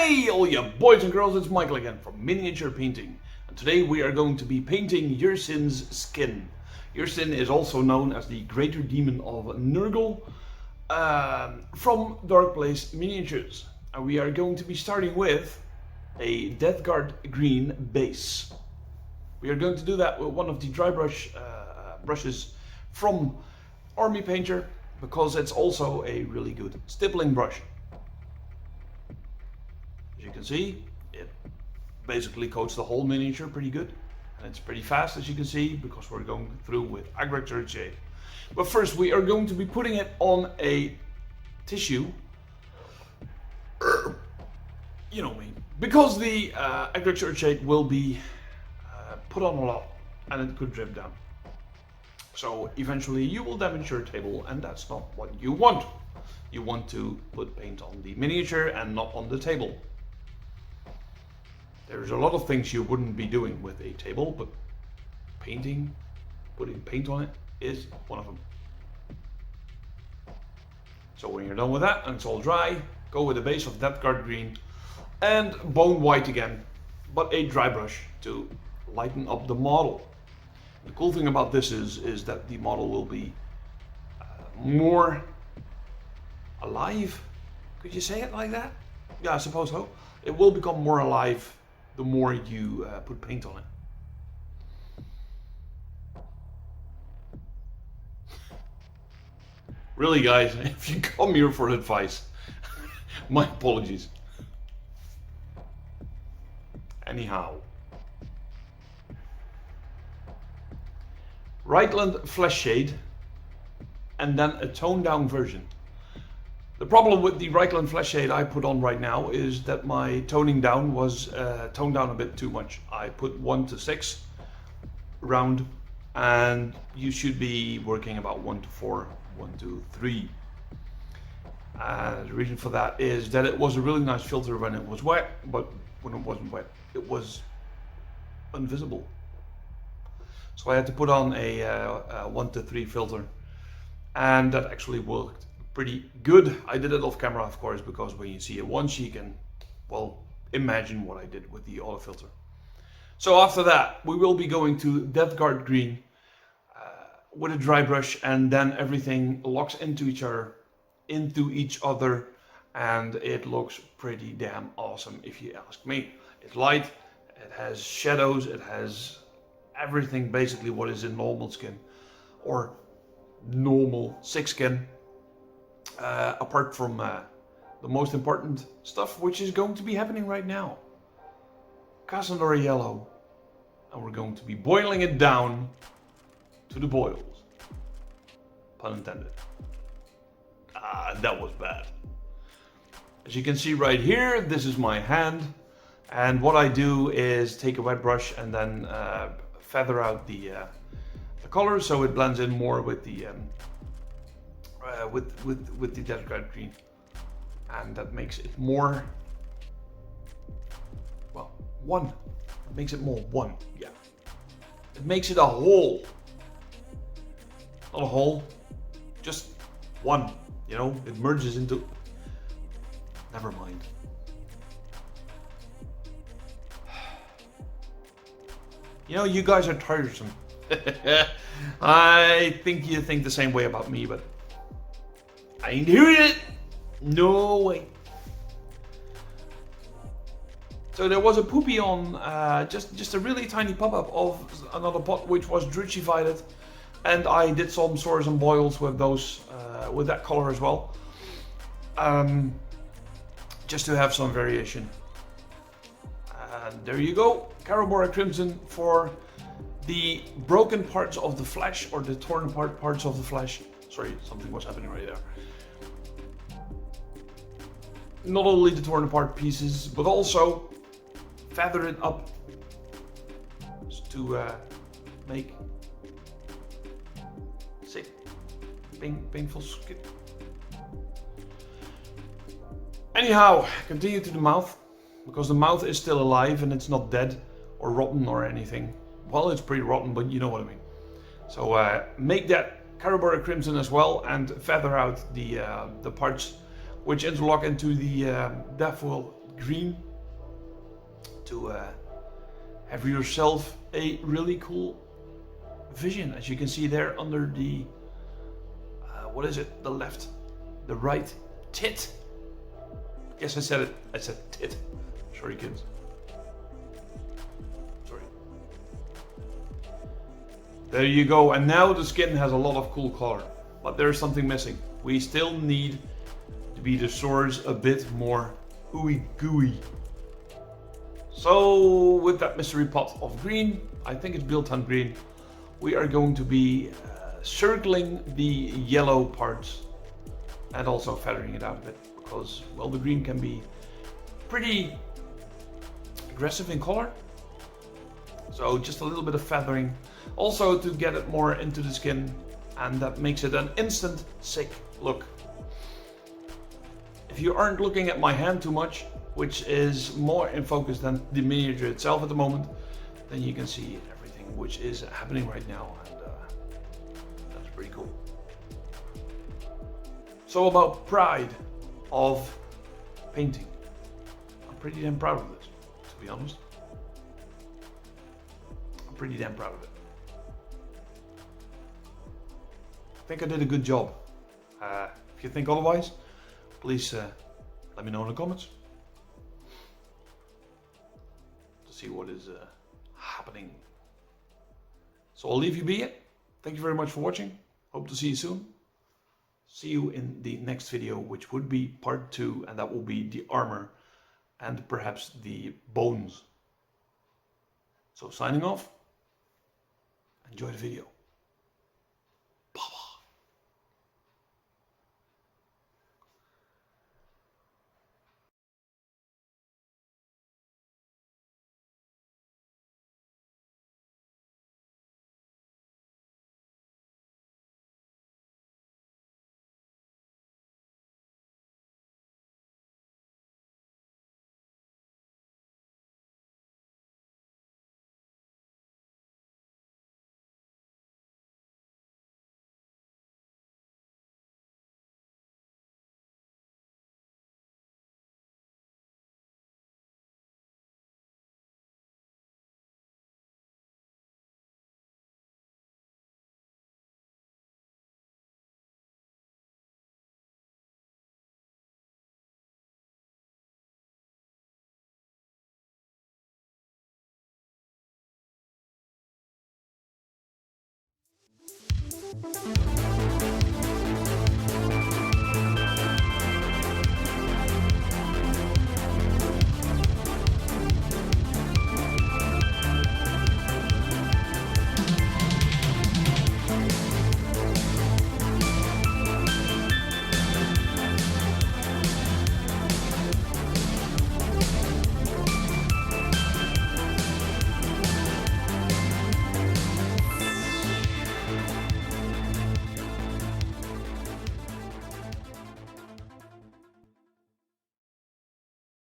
Hey all you boys and girls, it's Michael again from Miniature Painting, and today we are going to be painting Yersin's skin. Yersin is also known as the Greater Demon of Nurgle from Darkplace Miniatures, and we are going to be starting with a Death Guard green base. We are going to do that with one of the dry brushes from Army Painter, because it's also a really good stippling brush. As you can see, it basically coats the whole miniature pretty good, and it's pretty fast, as you can see, because we're going through with agriculture shade. But first we are going to be putting it on a tissue, you know me, because the agriculture shade will be put on a lot and it could drip down. So eventually you will damage your table, and that's not what you want. You want to put paint on the miniature and not on the table. There's a lot of things you wouldn't be doing with a table, but painting, putting paint on it, is one of them. So when you're done with that and it's all dry, go with a base of Death Guard green and bone white again, but a dry brush to lighten up the model. The cool thing about this is that the model will be more alive. Could you say it like that? Yeah, I suppose so. It will become more alive the more you put paint on it. Really guys, if you come here for advice, my apologies. Anyhow. Reichland Flesh Shade, and then a toned down version. The problem with the Reichland Flesh Shade I put on right now is that my toning down was toned down a bit too much. I put 1 to 6 round, and you should be working about 1 to 4, 1 to 3. The reason for that is that it was a really nice filter when it was wet, but when it wasn't wet, it was invisible. So I had to put on a 1 to 3 filter, and that actually worked pretty good. I did it off camera, of course, because when you see it once, you can, well, imagine what I did with the auto filter. So after that, we will be going to Death Guard green with a dry brush, and then everything locks into each other, and it looks pretty damn awesome, if you ask me. It's light, it has shadows, it has everything basically what is in normal skin or normal 6 skin, apart from the most important stuff, which is going to be happening right now. Cassandra yellow, and we're going to be boiling it down to the boils. Pun intended. That was bad. As you can see right here, this is my hand, and what I do is take a wet brush and then feather out the color so it blends in more with the with the Death Guard green, and that makes it more, well, one. It makes it more one. Yeah, it makes it a whole, not a whole, just one. You know, it merges into. Never mind. You know, you guys are tiresome. I think you think the same way about me, but I ain't hearing it. No way. So there was a poopy on, just a really tiny pop-up of another pot which was druchified, and I did some sores and boils with those, with that color as well, just to have some variation. And there you go, Carabora Crimson for the broken parts of the flesh, or the torn apart parts of the flesh. Sorry, something was happening right there. Not only the torn apart pieces, but also feather it up to make sick, painful skin. Anyhow, continue to the mouth, because the mouth is still alive and it's not dead or rotten or anything. Well, it's pretty rotten, but you know what I mean. So make that Carabora Crimson as well, and feather out the parts which interlock into the Daffodil green to have yourself a really cool vision, as you can see there under the what is it? The right tit. Yes, I said it. I said tit. Sorry, kids. Sorry. There you go. And now the skin has a lot of cool color, but there's something missing. We still need to be the swords a bit more ooey gooey. So with that mystery pot of green, I think it's built on green, we are going to be circling the yellow parts and also feathering it out a bit, because, well, the green can be pretty aggressive in color. So just a little bit of feathering, also to get it more into the skin, and that makes it an instant sick look. If you aren't looking at my hand too much, which is more in focus than the miniature itself at the moment, then you can see everything which is happening right now, and that's pretty cool. So about pride of painting, I'm pretty damn proud of this, to be honest. I'm pretty damn proud of it. I think I did a good job. If you think otherwise, please let me know in the comments to see what is happening. So I'll leave you be it. Thank you very much for watching. Hope to see you soon. See you in the next video, which would be part 2, and that will be the armor and perhaps the bones. So signing off. Enjoy the video.